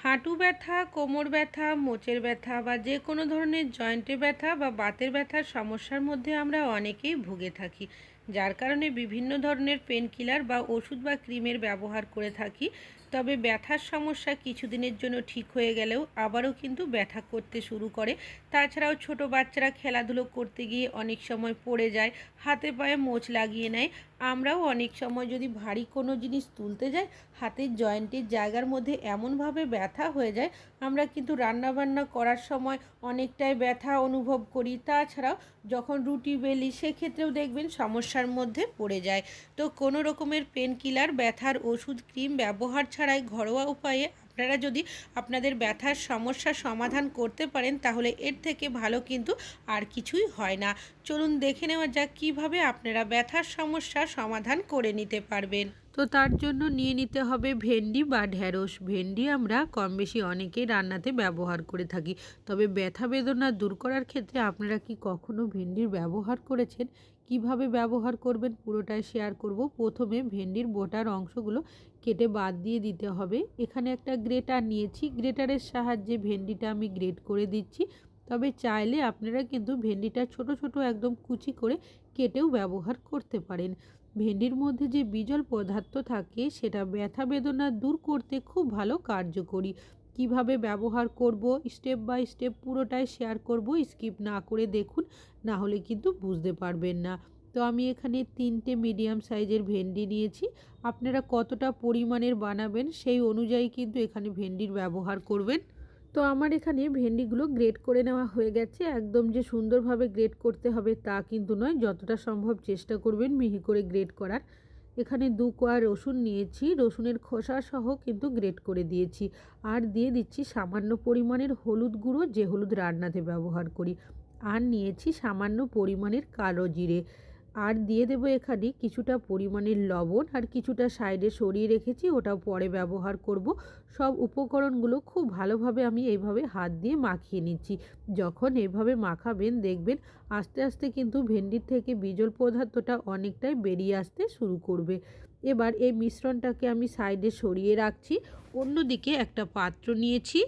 হাঁটু ব্যথা, কোমর ব্যথা, মোচের ব্যথা বা যে কোনো ধরনের জয়েন্টে ব্যথা বা বাতের ব্যথার সমস্যার মধ্যে আমরা অনেকেই ভুগে থাকি, যার কারণে বিভিন্ন ধরনের পেন কিলার বা ওষুধ বা ক্রিমের ব্যবহার করে থাকি। তবে ব্যথার সমস্যা কিছুদিনের জন্য ঠিক হয়ে গেলেও আবারও কিন্তু ব্যথা করতে শুরু করে। তাছাড়াও ছোট বাচ্চারা খেলাধুলো করতে গিয়ে অনেক সময় পড়ে যায়, হাতে পায়ে মোচ লাগিয়ে নেয়। আমরাও অনেক সময় যদি ভারী কোনো জিনিস তুলতে যাই, হাতের জয়েন্টের জায়গার মধ্যে এমনভাবে ব্যথা হয়ে যায়, আমরা কিন্তু রান্নাবান্না করার সময় অনেকটাই ব্যথা অনুভব করি। তাছাড়াও যখন রুটি বেলি সেক্ষেত্রেও দেখবেন সমস্যার মধ্যে পড়ে যায়। তো কোনো রকমের পেন কিলার, ব্যথার ওষুধ, ক্রিম ব্যবহার ছাড়াই ঘরোয়া উপায়ে আপনারা যদি আপনাদের ব্যথার সমস্যার সমাধান করতে পারেন, তাহলে এর থেকে ভালো কিন্তু আর কিছুই হয় না। চলুন দেখে নেওয়া যাক কীভাবে আপনারা ব্যথার সমস্যার সমাধান করে নিতে পারবেন। তো তার জন্য নিয়ে নিতে হবে ভেন্ডি বা ঢ্যাঁড়স। ভেন্ডি আমরা কম বেশি অনেকেই রান্নাতে ব্যবহার করে থাকি। তবে ব্যথা বেদনা দূর করার ক্ষেত্রে আপনারা কি কখনো ভেন্ডির ব্যবহার করেছেন? কিভাবে ব্যবহার করবেন পুরোটাই শেয়ার করব। প্রথমে ভেন্ডির বোটার অংশগুলো কেটে বাদ দিয়ে দিতে হবে। এখানে একটা গ্রেটার নিয়েছি, গ্রেটারের সাহায্যে ভেন্ডিটা আমি গ্রেট করে দিচ্ছি। তবে চাইলে আপনারা কিন্তু ভেন্ডিটা ছোট ছোট একদম কুচি করে কেটেও ব্যবহার করতে পারেন। ভেন্ডির মধ্যে যে বিজল পদার্থ থাকে সেটা ব্যথা বেদনা দূর করতে খুব ভালো কার্যকরী। কিভাবে ব্যবহার করব স্টেপ বাই স্টেপ পুরোটাই শেয়ার করব, স্কিপ না করে দেখুন, না হলে কিন্তু বুঝতে পারবেন না। তো আমি এখানে 3টে মিডিয়াম সাইজের ভেন্ডি নিয়েছি। আপনারা কতটা পরিমাণের বানাবেন সেই অনুযায়ী কিন্তু এখানে ভেন্ডির ব্যবহার করবেন। তো আমার এখানে ভেন্ডিগুলো গ্রেট করে নেওয়া হয়ে গেছে। একদম যে সুন্দরভাবে গ্রেট করতে হবে তা কিন্তু নয়, যতটা সম্ভব চেষ্টা করবেন মিহি করে গ্রেট করার। এখানে 2 কোয়া রসুন নিয়েছি, রসুনের খোসা সহ কিন্তু গ্রেট করে দিয়েছি। আর দিয়ে দিচ্ছি সামান্য পরিমাণের হলুদ গুঁড়ো, যে হলুদ রান্নাতে ব্যবহার করি। আর নিয়েছি সামান্য পরিমাণের কালো জিরে। আর দিয়ে দেবো এখানে কিছুটা পরিমাণের লবণ, আর কিছুটা সাইডে সরিয়ে রেখেছি, ওটাও পরে ব্যবহার করব। সব উপকরণগুলো খুব ভালোভাবে আমি এইভাবে হাত দিয়ে মাখিয়ে নিচ্ছি। যখন এইভাবে মাখাবেন দেখবেন আস্তে আস্তে কিন্তু ভেন্ডির থেকে বিজল পদার্থটা অনেকটাই বেরিয়ে আসতে শুরু করবে। এবার এই মিশ্রণটাকে আমি সাইডে সরিয়ে রাখছি। অন্যদিকে একটা পাত্র নিয়েছি,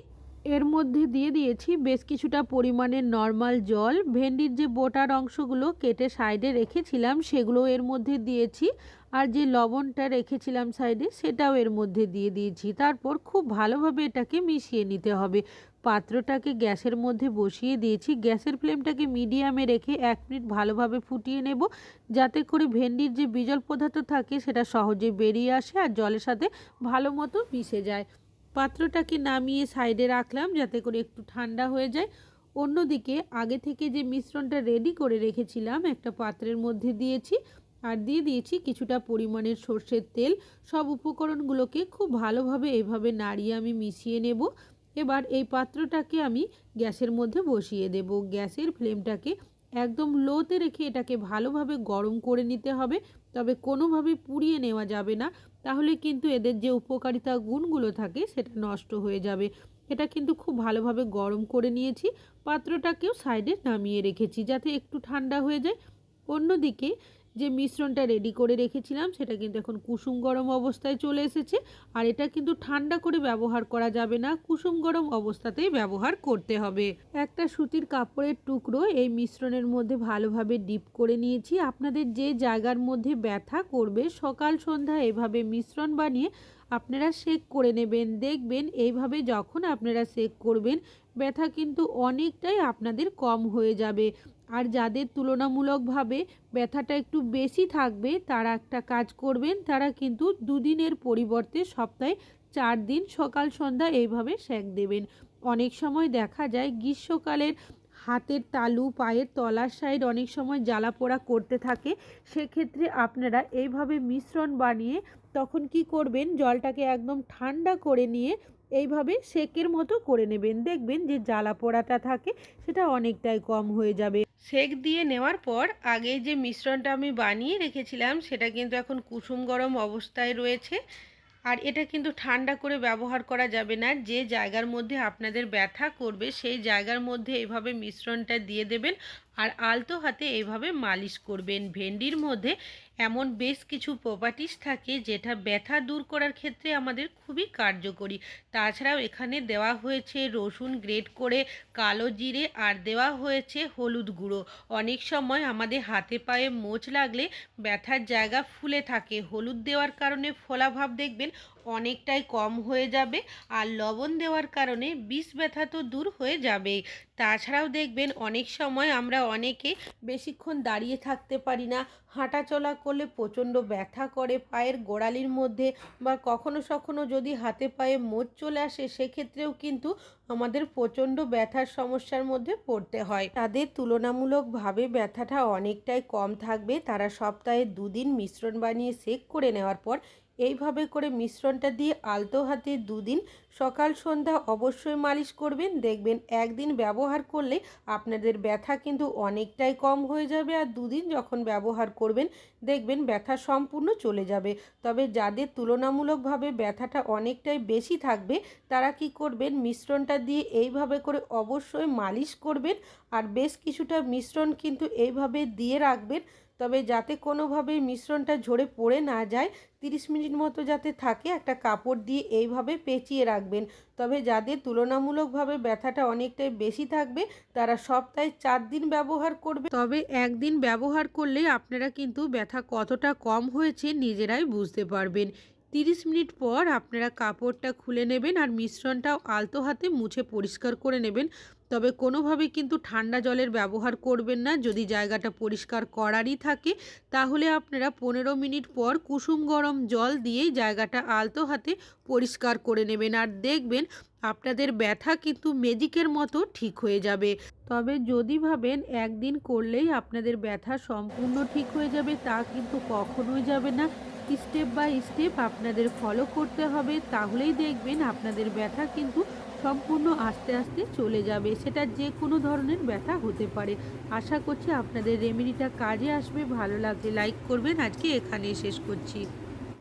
এর মধ্যে দিয়ে দিয়েছি বেশ কিছুটা পরিমাণের নর্মাল জল। ভেন্ডির যে বোটার অংশগুলো কেটে সাইডে রেখেছিলাম সেগুলো এর মধ্যে দিয়েছি, আর যে লবণটা রেখেছিলাম সাইডে সেটাও এর মধ্যে দিয়ে দিয়েছি। তারপর খুব ভালোভাবে এটাকে মিশিয়ে নিতে হবে। পাত্রটাকে গ্যাসের মধ্যে বসিয়ে দিয়েছি, গ্যাসের ফ্লেমটাকে মিডিয়ামে রেখে 1 মিনিট ভালোভাবে ফুটিয়ে নেব, যাতে করে ভেন্ডির যে বিজল পদার্থ থাকে সেটা সহজে বেরিয়ে আসে আর জলের সাথে ভালো মতো মিশে যায়। পাত্রটাকে নামিয়ে সাইডে রাখলাম যাতে করে একটু ঠান্ডা হয়ে যায়। অন্যদিকে আগে থেকে যে মিশ্রণটা রেডি করে রেখেছিলাম একটা পাত্রের মধ্যে দিয়েছি, আর দিয়ে দিয়েছি কিছুটা পরিমাণের সর্ষের তেল। সব উপকরণগুলোকে খুব ভালোভাবে এভাবে নাড়িয়ে আমি মিশিয়ে নেব। এবার এই পাত্রটাকে আমি গ্যাসের মধ্যে বসিয়ে দেব। গ্যাসের ফ্লেমটাকে একদম লোতে রেখে এটাকে ভালোভাবে গরম করে নিতে হবে। তবে কোনোভাবে পুড়িয়ে নেওয়া যাবে না, তাহলে কিন্তু এদের যে উপকারিতা গুণগুলো থাকে সেটা নষ্ট হয়ে যাবে। এটা কিন্তু খুব ভালোভাবে গরম করে নিয়েছি। পাত্রটাকেও সাইডে নামিয়ে রেখেছি যাতে একটু ঠান্ডা হয়ে যায়। অন্যদিকে যে মিশ্রণটা রেডি করে রেখেছিলাম সেটা কিন্তু এখন কুসুম গরম অবস্থায় চলে এসেছে। আর এটা কিন্তু ঠান্ডা করে ব্যবহার করা যাবে না, কুসুম গরম অবস্থাতেই ব্যবহার করতে হবে। একটা সুতির কাপড়ের টুকরো এই মিশ্রণের মধ্যে ভালোভাবে ডিপ করে নিয়েছি। আপনাদের যে জায়গার মধ্যে ব্যথা করবে সকাল সন্ধ্যা এভাবে মিশ্রণ বানিয়ে আপনারা সেক করে নেবেন। দেখবেন এইভাবে যখন আপনারা সেক করবেন ব্যথা কিন্তু অনেকটাই আপনাদের কম হয়ে যাবে। আর যাদের তুলনামূলকভাবে ব্যথাটা একটু বেশি থাকবে তারা একটা কাজ করবেন, তারা কিন্তু 2 দিনের পরিবর্তে সপ্তাহে 4 দিন সকাল সন্ধ্যা এইভাবে সেক দেবেন। অনেক সময় দেখা যায় গ্রীষ্মকালের হাতের তালু, পায়ের তলার সাইড অনেক সময় জ্বালা পোড়া করতে থাকে। সেক্ষেত্রে আপনারা এইভাবে মিশ্রণ বানিয়ে তখন কি করবেন, জলটাকে একদম ঠান্ডা করে নিয়ে এইভাবে সেকের মতো করে নেবেন। দেখবেন যে জ্বালা পোড়াটা থাকে সেটা অনেকটাই কম হয়ে যাবে। সেক দিয়ে নেওয়ার পর আগে যে মিশ্রণটা আমি বানিয়ে রেখেছিলাম সেটা কিন্তু এখন কুসুম গরম অবস্থায় রয়েছে। আর এটা কিন্তু ঠান্ডা করে ব্যবহার করা যাবে না। যে জায়গার মধ্যে আপনাদের ব্যথা করবে সেই জায়গার মধ্যে এভাবে মিশ্রণটা দিয়ে দেবেন। আর আলতো হাতে এইভাবে মালিশ করবেন। ভেন্ডির মধ্যে এমন বেশ কিছু প্রপার্টিস থাকে যেটা ব্যথা দূর করার ক্ষেত্রে আমাদের খুবই কার্যকরী। তাছাড়াও এখানে দেওয়া হয়েছে রসুন গ্রেট করে, কালো জিরে, আর দেওয়া হয়েছে হলুদ গুঁড়ো। অনেক সময় আমাদের হাতে পায়ে মোচ লাগলে ব্যথার জায়গা ফুলে থাকে, হলুদ দেওয়ার কারণে ফোলাভাব দেখবেন অনেকটাই কম হয়ে যাবে, আর লবণ দেওয়ার কারণে বিষ ব্যথা তো দূর হয়ে যাবেই। তাছাড়াও দেখবেন অনেক সময় আমরা অনেকে বেশিক্ষণ দাঁড়িয়ে থাকতে পারি না, হাঁটা চলা করলে প্রচণ্ড ব্যথা করে পায়ের গোড়ালির মধ্যে, বা কখনো সখনো যদি হাতে পায়ে মোচ চলে আসে সেক্ষেত্রেও কিন্তু আমাদের প্রচণ্ড ব্যথার সমস্যার মধ্যে পড়তে হয়। তাদের তুলনামূলকভাবে ব্যথাটা অনেকটাই কম থাকবে। তারা সপ্তাহে 2 দিন মিশ্রণ বানিয়ে সেক করে নেওয়ার পর এইভাবে করে মিশ্রণটা দিয়ে আলতো হাতে 2 দিন সকাল সন্ধ্যা অবশ্যই মালিশ করবেন। দেখবেন একদিন ব্যবহার করলে আপনাদের ব্যথা কিন্তু অনেকটাই কম হয়ে যাবে, আর 2 দিন যখন ব্যবহার করবেন দেখবেন ব্যথা সম্পূর্ণ চলে যাবে। তবে যাদের তুলনামূলকভাবে ব্যথাটা অনেকটাই বেশি থাকবে তারা কি করবেন, মিশ্রণটা দিয়ে এইভাবে করে অবশ্যই মালিশ করবেন, আর বেশ কিছুটা মিশ্রণ কিন্তু এইভাবে দিয়ে রাখবেন। তবে যাতে কোনোভাবেই মিশ্রণটা ঝরে পড়ে না যায়, 30 মিনিট মতো যাতে থাকে একটা কাপড় দিয়ে এইভাবে পেঁচিয়ে রাখবেন। তবে যাদের তুলনামূলকভাবে ব্যথাটা অনেকটাই বেশি থাকবে তারা সপ্তাহে 4 দিন ব্যবহার করবে। তবে একদিন ব্যবহার করলে আপনারা কিন্তু ব্যথা কতটা কম হয়েছে নিজেরাই বুঝতে পারবেন। 30 মিনিট পর আপনারা কাপড়টা খুলে নেবেন আর মিশ্রণটাও আলতো হাতে মুছে পরিষ্কার করে নেবেন। তবে কোনোভাবেই কিন্তু ঠান্ডা জলের ব্যবহার করবেন না। যদি জায়গাটা পরিষ্কার করারই থাকে তাহলে আপনারা 15 মিনিট পর কুসুম গরম জল দিয়েই জায়গাটা আলতো হাতে পরিষ্কার করে নেবেন, আর দেখবেন আপনাদের ব্যথা কিন্তু ম্যাজিকের মতো ঠিক হয়ে যাবে। তবে যদি ভাবেন একদিন করলেই আপনাদের ব্যথা সম্পূর্ণ ঠিক হয়ে যাবে, তা কিন্তু কখনোই যাবে না। স্টেপ বাই স্টেপ আপনাদের ফলো করতে হবে, তাহলেই দেখবেন আপনাদের ব্যথা কিন্তু সম্পূর্ণ আস্তে আস্তে চলে যাবে। সেটা যে কোনো ধরনের ব্যথা হতে পারে। আশা করছি আপনাদের রেমেডিটা কাজে আসবে। ভালো লাগলে লাইক করবেন। আজকে এখানেই শেষ করছি।